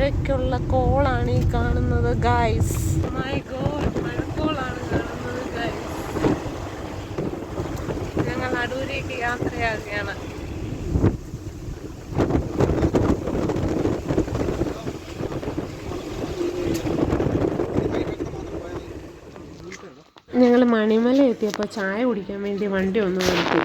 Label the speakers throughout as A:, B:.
A: മഴയ്ക്കുള്ള കോളാണ് ഈ കാണുന്നത് ഗൈസ്. മൈ ഗോഡ്, മഴക്കോളാണ് കാണുന്നത് ഗൈസ്. ഞങ്ങൾ അടൂരേക്ക് യാത്രയാകുകയാണ്. ഞങ്ങൾ മണിമല എത്തിയപ്പോൾ ചായ കുടിക്കാൻ വേണ്ടി വണ്ടി ഒന്ന് നിർത്തി.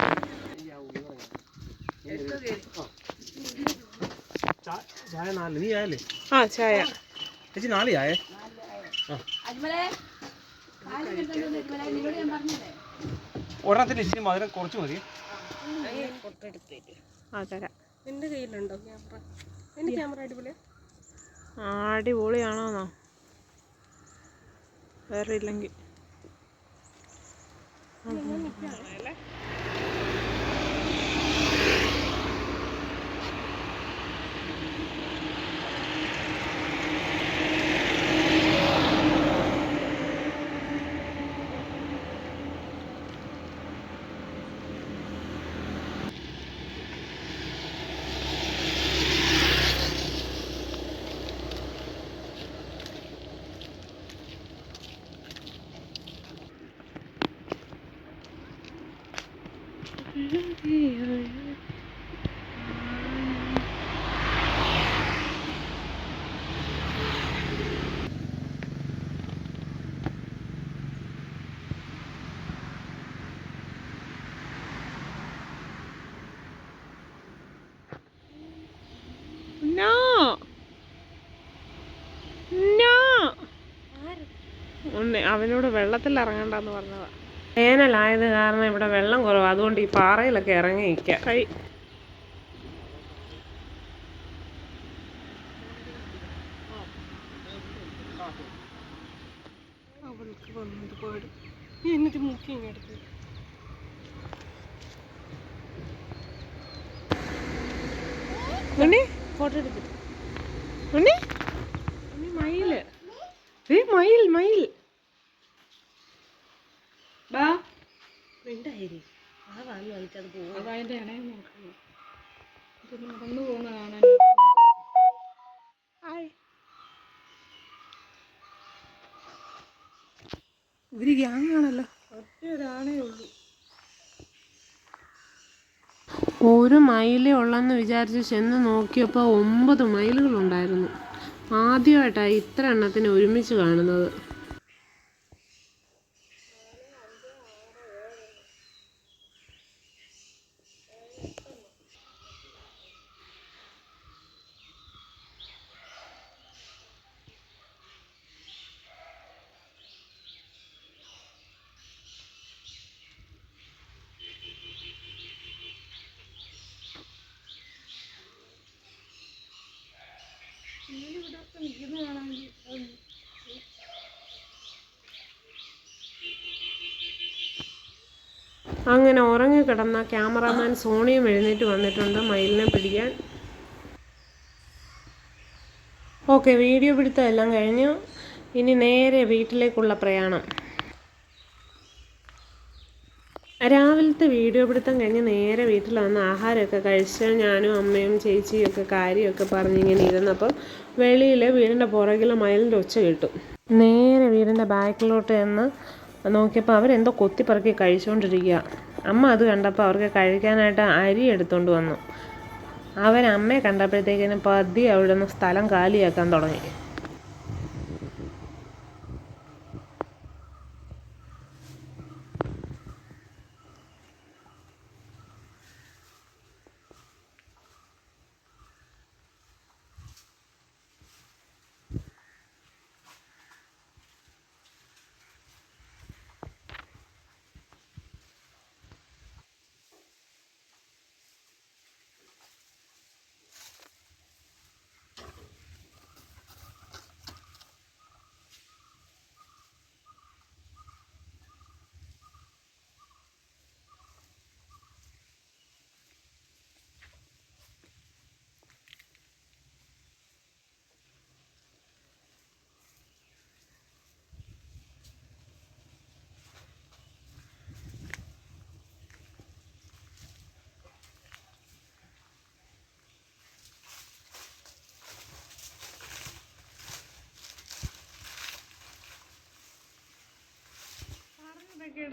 A: ആ ചായ ചേച്ചി 4 ചായ.
B: ഒരെണ്ണത്തിന് ഇച്ചിരി മധുരം കുറച്ച് മതി.
A: ആ തരാം. എൻ്റെ കയ്യിലുണ്ടോ ക്യാമറ? എൻ്റെ ക്യാമറ അടിപൊളിയാ. അടിപൊളിയാണോന്നോ? വേറെ ഇല്ലെങ്കിൽ അവനോട് വെള്ളത്തിൽ ഇറങ്ങണ്ടെന്ന് പറഞ്ഞതാ. വേനലായത് കാരണം ഇവിടെ വെള്ളം കുറവാണ്, അതുകൊണ്ട് ഈ പാറയിലൊക്കെ ഇറങ്ങി നിൽക്കാം. അവൾക്ക് വന്നത് പോയി എന്നിട്ട് മുക്കി ഇങ്ങെടുത്ത് ഫോട്ടോ എടുത്തിട്ട് മയില് മയിൽ മയിൽ മിണ്ടായിരി. അതാന്ന് വലിച്ചത് പോകും. അതതിൻ്റെ ഇണയെ നോക്കുന്നു. ഇത് നടന്നു പോകുന്ന കാണാൻ. ഇവര് ഗ്യാങ്ങാണല്ലോ. ഒറ്റൊരാണേ ഉള്ളൂ. ഒരു മയിലേ ഉള്ളെന്ന് വിചാരിച്ച് ചെന്ന് നോക്കിയപ്പോൾ 9 മയിലുകളുണ്ടായിരുന്നു. ആദ്യമായിട്ടാണ് ഇത്ര എണ്ണത്തിന് ഒരുമിച്ച് കാണുന്നത്. അങ്ങനെ ഉറങ്ങിക്കിടന്ന ക്യാമറാമാൻ സോണിയും എഴുന്നേറ്റ് വന്നിട്ടുണ്ട് മയിലിനെ പിടിക്കാൻ. ഓക്കെ, വീഡിയോ പിടുത്തം എല്ലാം കഴിഞ്ഞു. ഇനി നേരെ വീട്ടിലേക്കുള്ള പ്രയാണം. രാവിലത്തെ വീഡിയോ പിടുത്തം കഴിഞ്ഞ് നേരെ വീട്ടിൽ വന്ന് ആഹാരമൊക്കെ കഴിച്ച് ഞാനും അമ്മയും ചേച്ചിയും ഒക്കെ കാര്യമൊക്കെ പറഞ്ഞിങ്ങനെ ഇരുന്നപ്പോൾ വെളിയിൽ വീടിൻ്റെ പുറകിൽ മയിലിൻ്റെ ഒച്ച കിട്ടും. നേരെ വീടിൻ്റെ ബാക്കിലോട്ട് ചെന്ന് നോക്കിയപ്പോൾ അവരെന്തോ കൊത്തിപ്പറക്കി കഴിച്ചുകൊണ്ടിരിക്കുക. അമ്മ അത് കണ്ടപ്പോൾ അവർക്ക് കഴിക്കാനായിട്ട് അരി എടുത്തുകൊണ്ട് വന്നു. അമ്മയെ കണ്ടപ്പോഴത്തേക്കിനും പതിയെ അവിടെ നിന്ന് സ്ഥലം കാലിയാക്കാൻ തുടങ്ങി.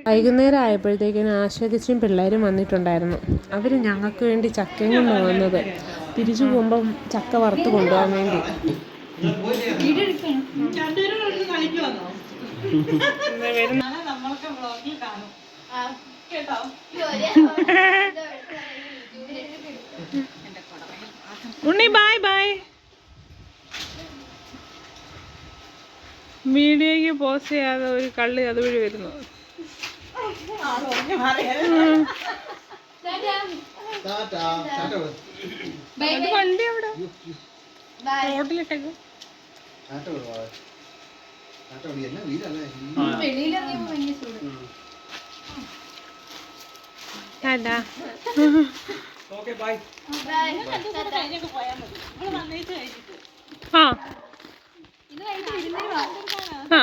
A: വൈകുന്നേരം ആയപ്പോഴത്തേക്കിനും ആശ്വതിച്ചും പിള്ളേരും വന്നിട്ടുണ്ടായിരുന്നു. അവർ ഞങ്ങൾക്ക് വേണ്ടി ചക്കയും കൊണ്ട് വന്നത്. തിരിച്ചു പോകുമ്പം ചക്ക വറുത്ത് കൊണ്ടുപോകാൻ വേണ്ടി. ഉണ്ണി ബൈ ബൈ. വീഡിയോയ്ക്ക് പോസ്റ്റ് ചെയ്യാതെ ഒരു കള്ളി അതുവഴി വരുന്നു. വണ്ടി അവിടെ റോഡിലിട്ടേക്കും. ആ